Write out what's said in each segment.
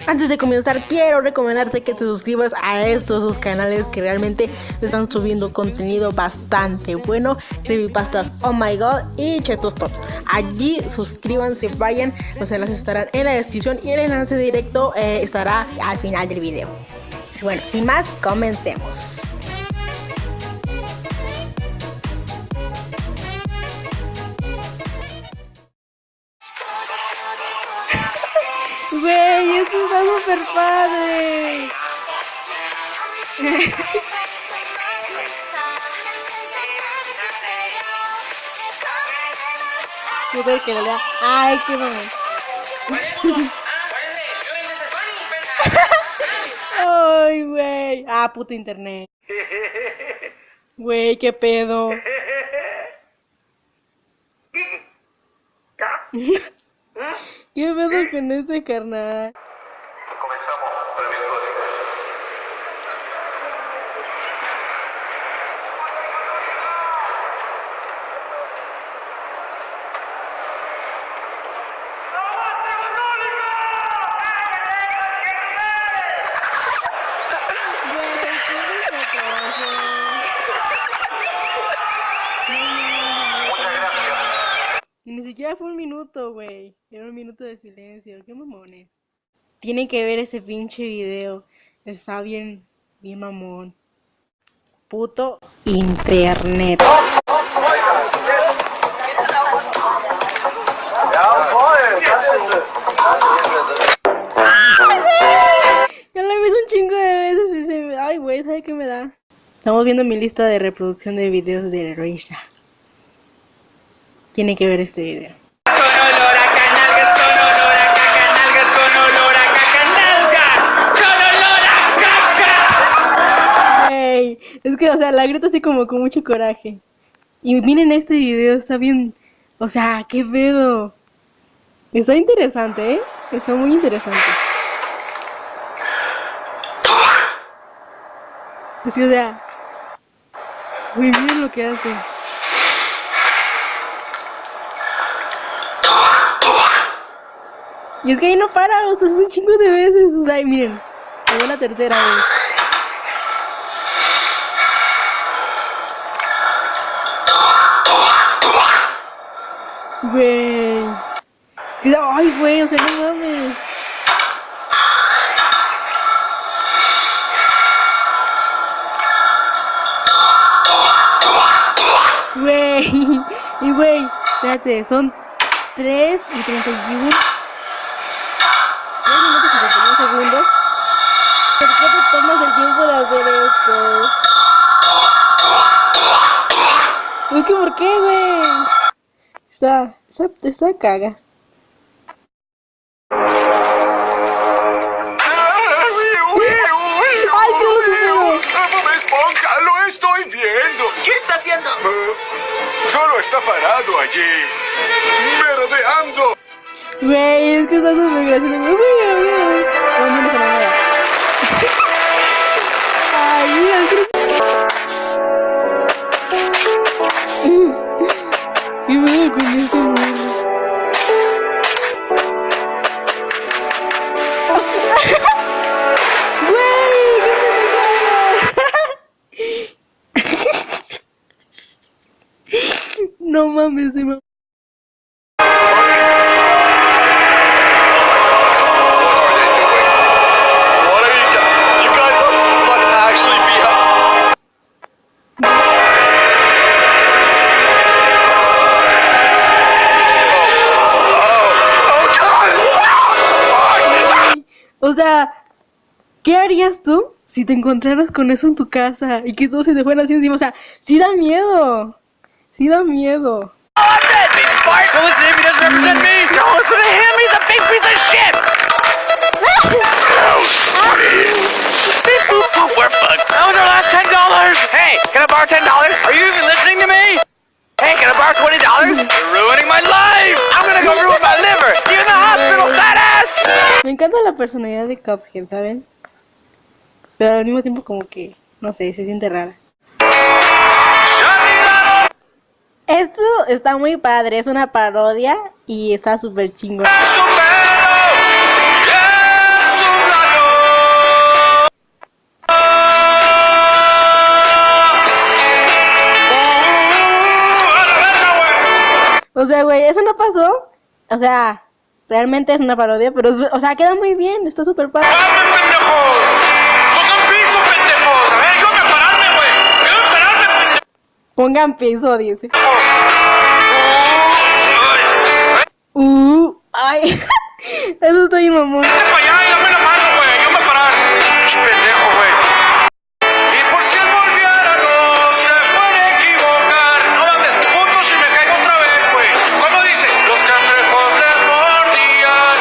Antes de comenzar, quiero recomendarte que te suscribas a estos dos canales que realmente están subiendo contenido bastante bueno. Creepypastas Oh My God y Chetos Tops. Allí suscríbanse, vayan, los enlaces estarán en la descripción y el enlace directo estará al final del video. Bueno, sin más, comencemos. Güey, esto está súper padre. Quiero que lo lea. Ay, qué bueno. Ay, güey. Ah, puto internet. Güey, qué pedo. ¿Qué pedo con este carnal? Comenzamos el episodio. Muchas gracias. Y ni siquiera fue un minuto, güey. Era un minuto de silencio. Qué mamones. Tienen que ver ese pinche video. Está bien mamón. Puto internet. Ya la he visto un chingo de veces y se me... Ay, güey, ¿sabe qué me da? Estamos viendo mi lista de reproducción de videos de risa. Tiene que ver este video. Con olor a canalgas, con olor a cacanalgas, con olor a cacanalga, con olor a caca. Güey, es que, o sea, la grito así como con mucho coraje. Y miren este video, está bien... O sea, qué pedo. Está interesante, ¿eh? Está muy interesante. Es que, o sea... Güey, miren lo que hace. Y es que ahí no para, o sea, es un chingo de veces. O sea, y miren, llegó la tercera vez. Güey. Es que, ay, güey, o sea, no mames. Güey. Y güey, espérate, son 3:31. 3 minutos y 31 segundos. ¿Por qué te tomas el tiempo de hacer esto? Es que, ¿por qué, güey? Está caga. ¡Ay, qué lo ¡Bob Esponja! ¡Lo estoy viendo! ¿Qué está haciendo? Solo está parado allí, merodeando. Güey, es que está súper gracioso. Güey, güey. No, mira esa mamada. Ay, mira, es que... ¿Qué pedo con este güey? Güey, qué pendejada. No mames, se me... What are you doing? You guys must actually be O sea, ¿qué harías tú si te encontraras con eso en tu casa y que todos se te fueran así encima? O sea, sí da miedo. Sí da miedo. Don't listen to him, he doesn't represent me. Don't listen to him, he's a big piece of shit. Beep, boop, boop, we're fucked. That was our last $10. Hey, can I borrow $10? Are you even listening to me? Hey, can I borrow $20? You're ruining my life. I'm gonna go ruin my liver. See you in the hospital, fat ass. Me encanta la personalidad de Cuphead, ¿saben? Pero al mismo tiempo como que, no sé, se siente rara. Esto está muy padre, es una parodia y está súper chingón. Sombrero, yes, sea, güey, eso no pasó. O sea, realmente es una parodia, pero, o sea, queda muy bien, está súper padre. ¡Párame, pendejos! ¡Pongan piso, pendejos! A ver, ayúdame a pararme, güey. ¡Ayúdame a pararme, pendejos! Pongan piso, dice. Ay, eso está bien, mamón. Vete para allá y dame la mano, güey. Ayúdame a parar. ¡Qué pendejo, güey! Y por si él volviera, no se puede equivocar. No mames, punto si me caigo otra vez, güey. ¿Cómo dice? Los cangrejos les mordían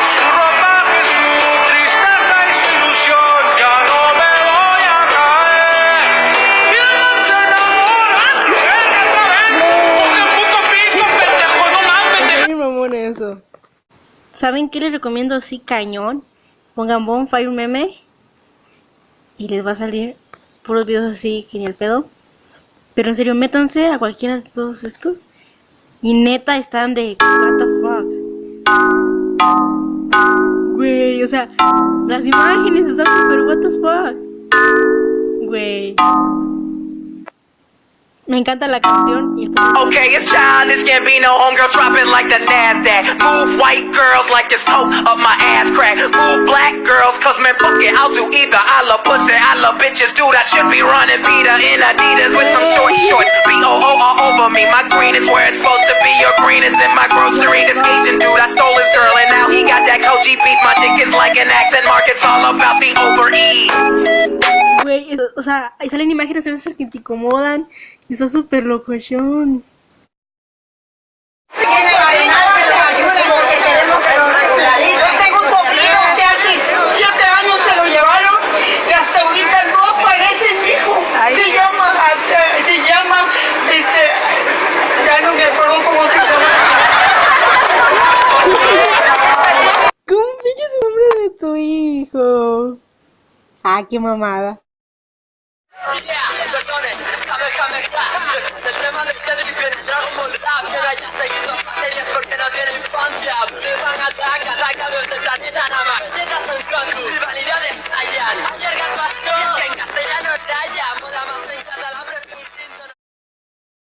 su ropaje, su tristeza y su ilusión. Ya no me voy a caer. Y además se enamoran. ¡Venga otra vez! ¡Pongan puto piso, pendejo! ¡No mames! Está bien, mamón, eso. ¿Saben qué les recomiendo así cañón? Pongan Bonfire meme y les va a salir puros videos así que ni el pedo. Pero en serio, métanse a cualquiera de todos estos y neta están de what the fuck. Güey, o sea, las imágenes están super what the fuck. Güey. Me encanta la canción y el Okay, it's childish, Gambino, homegirl, drop it like the NASDAQ. Move white girls like this coke up my ass crack. Move black girls, cause man, fuck it, I'll do either. I love pussy, I love bitches, dude, I should be running Vita in Adidas with some short shorts. B-O-O all over me, my green is where it's supposed to be. Your green is in my grocery. This Asian dude, I stole his girl and now he got that Koji beef. My dick is like an accent mark, it's all about the overeat. güey, o sea, ahí salen imágenes a veces que te incomodan. Y está súper locochón. Tiene variedad que nos ayude porque queremos regularizar. Yo tengo un sobrino que hace 7 años se lo llevaron y hasta ahorita no aparece mi hijo. Se llama, ya no me acuerdo cómo se llama. ¿Cómo pinches el nombre de tu hijo? Ah, qué mamada. El tema de televisión es Dragon Ball Z. Que vaya a seguir las series porque no tiene infancia. Blitzan ataca, ataca desde el planeta Nama. Llegas al Goku, rivalidades hay